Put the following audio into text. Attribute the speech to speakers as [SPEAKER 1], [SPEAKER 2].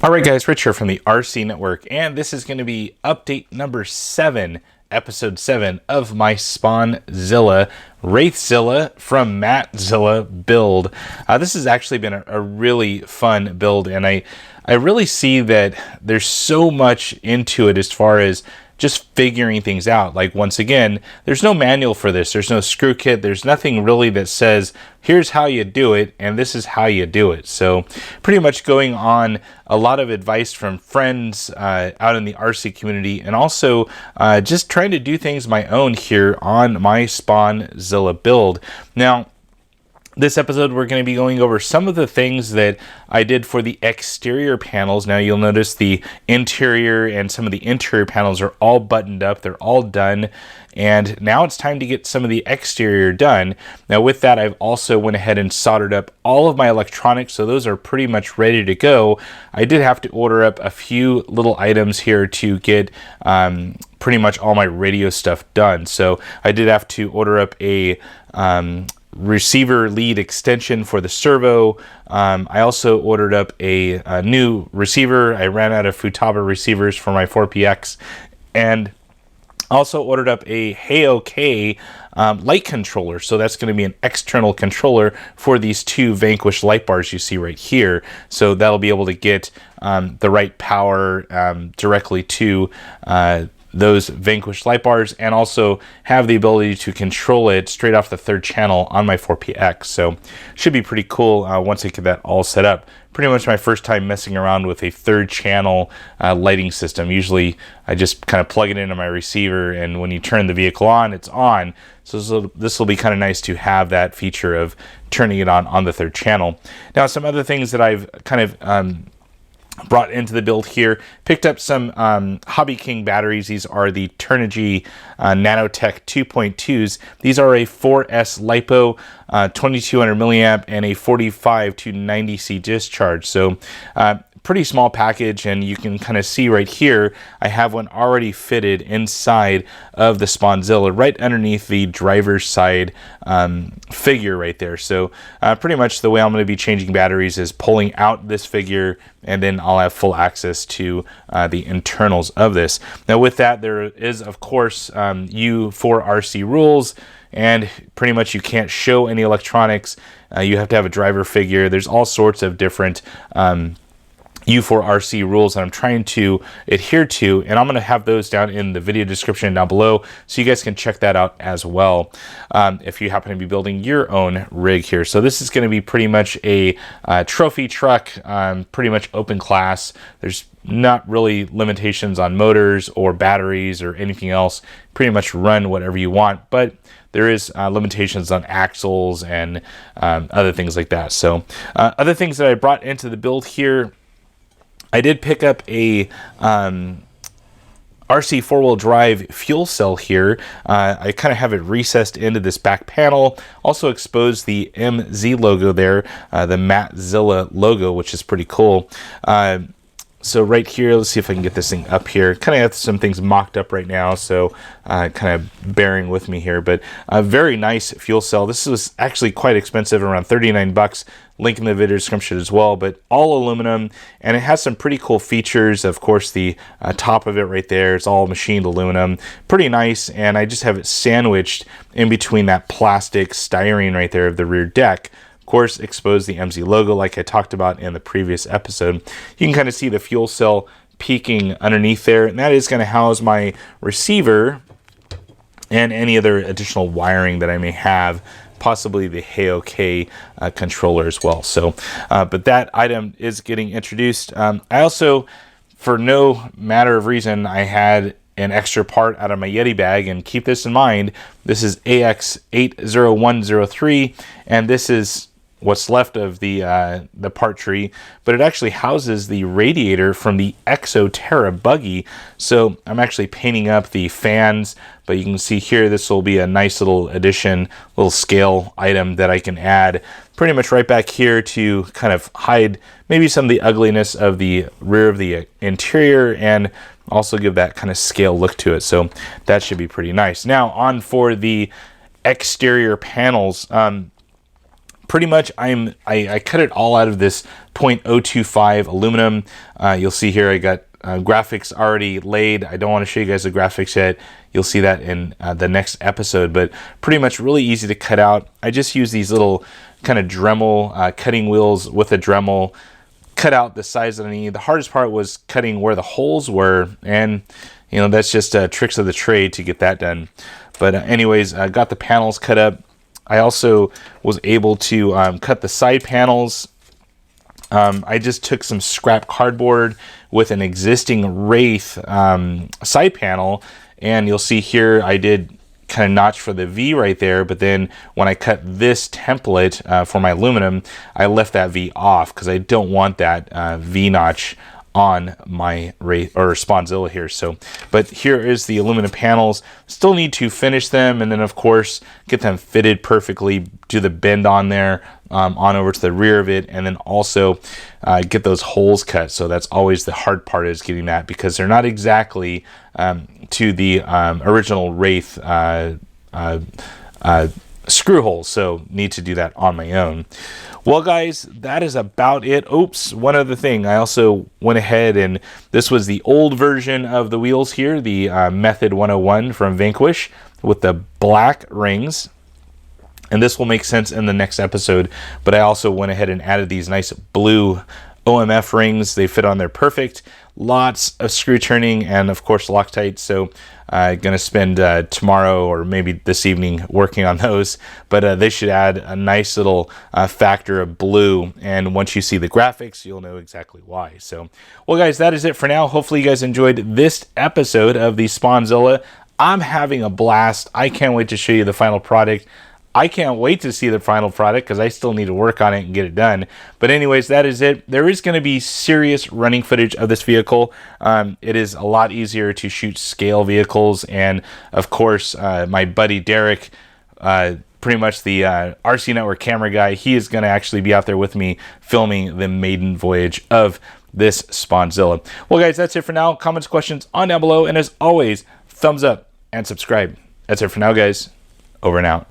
[SPEAKER 1] Alright guys, Rich here from the RC Network, and this is going to be update number 7, episode 7 of my SpawnZilla WraithZilla from MattZilla build. This has actually been a really fun build, and I really see that there's so much into it as far as just figuring things out. Like, once again, there's no manual for this. There's no screw kit. There's nothing really that says, here's how you do it, and this is how you do it. So pretty much going on a lot of advice from friends out in the RC community, and also just trying to do things my own here on my SpawnZilla build. Now, this episode, we're going to be going over some of the things that I did for the exterior panels. Now, you'll notice the interior and some of the interior panels are all buttoned up. They're all done. And now it's time to get some of the exterior done. Now, with that, I've also went ahead and soldered up all of my electronics. So those are pretty much ready to go. I did have to order up a few little items here to get pretty much all my radio stuff done. So I did have to order up a receiver lead extension for the servo. I also ordered up a new receiver. I ran out of Futaba receivers for my 4PX, and also ordered up a Heyok light controller. So that's going to be an external controller for these two Vanquish light bars you see right here. So that'll be able to get the right power directly to those Vanquish light bars, and also have the ability to control it straight off the third channel on my 4PX. So should be pretty cool once I get that all set up. Pretty much my first time messing around with a third channel lighting system. Usually I just kind of plug it into my receiver, and when you turn the vehicle on, it's on. So this will be kind of nice to have that feature of turning it on the third channel. Now, some other things that I've kind of brought into the build here. Picked up some Hobby King batteries. These are the Turnigy Nano-Tech 2.2s. These are a 4S Lipo, 2200 milliamp, and a 45 to 90C discharge. So pretty small package, and you can kind of see right here I have one already fitted inside of the SpawnZilla right underneath the driver's side figure right there. So pretty much the way I'm going to be changing batteries is pulling out this figure, and then I'll have full access to the internals of this. Now, with that, there is of course U4RC rules, and pretty much you can't show any electronics. You have to have a driver figure. There's all sorts of different U4RC rules that I'm trying to adhere to, and I'm going to have those down in the video description down below, so you guys can check that out as well if you happen to be building your own rig here. So this is going to be pretty much a trophy truck, pretty much open class. There's not really limitations on motors or batteries or anything else. Pretty much run whatever you want, but there is limitations on axles and other things like that. So other things that I brought into the build here, I did pick up a RC four-wheel drive fuel cell here. I kind of have it recessed into this back panel. Also exposed the MZ logo there, the MattZilla logo, which is pretty cool. So right here, let's see if I can get this thing up here. Kind of have some things mocked up right now, so kind of bearing with me here. But a very nice fuel cell. This was actually quite expensive, around 39 bucks. Link in the video description as well, but all aluminum, and it has some pretty cool features. Of course, the top of it right there, it's all machined aluminum. Pretty nice, and I just have it sandwiched in between that plastic styrene right there of the rear deck. Course, expose the MZ logo like I talked about in the previous episode. You can kind of see the fuel cell peeking underneath there, and that is going to house my receiver and any other additional wiring that I may have, possibly the Heyok controller as well. So but that item is getting introduced. I also, for no matter of reason, I had an extra part out of my Yeti bag, and keep this in mind, this is AX80103, and this is what's left of the part tree, but it actually houses the radiator from the Exoterra buggy. So I'm actually painting up the fans, but you can see here this will be a nice little addition, little scale item that I can add pretty much right back here to kind of hide maybe some of the ugliness of the rear of the interior, and also give that kind of scale look to it. So that should be pretty nice. Now on for the exterior panels. pretty much I cut it all out of this 0.025 aluminum. You'll see here I got graphics already laid. I don't want to show you guys the graphics yet. You'll see that in the next episode, but pretty much really easy to cut out. I just use these little kind of Dremel cutting wheels with a Dremel, cut out the size that I need. The hardest part was cutting where the holes were, and you know, that's just tricks of the trade to get that done. But anyways, I got the panels cut up. I also was able to cut the side panels. I just took some scrap cardboard with an existing Wraith side panel, and you'll see here I did kind of notch for the V right there, but then when I cut this template for my aluminum, I left that V off because I don't want that V notch on my Wraith or SpawnZilla here. So, but here is the aluminum panels. Still need to finish them, and then of course get them fitted perfectly, do the bend on there, on over to the rear of it, and then also get those holes cut. So that's always the hard part, is getting that, because they're not exactly to the original Wraith screw holes, so need to do that on my own. Well guys, that is about it. Oops, one other thing, I also went ahead and this was the old version of the wheels here, the Method 101 from Vanquish with the black rings, and this will make sense in the next episode, but I also went ahead and added these nice blue OMF rings. They fit on there perfect. Lots of screw turning and of course Loctite, so I'm gonna spend tomorrow or maybe this evening working on those, but they should add a nice little factor of blue, and once you see the graphics you'll know exactly why. So well guys, that is it for now. Hopefully you guys enjoyed this episode of the SpawnZilla. I'm having a blast. I can't wait to show you the final product. I can't wait to see the final product because I still need to work on it and get it done. But anyways, that is it. There is going to be serious running footage of this vehicle. It is a lot easier to shoot scale vehicles. And of course, my buddy Derek, pretty much the RC Network camera guy, he is going to actually be out there with me filming the maiden voyage of this SpawnZilla. Well guys, that's it for now. Comments, questions on down below. And as always, thumbs up and subscribe. That's it for now guys. Over and out.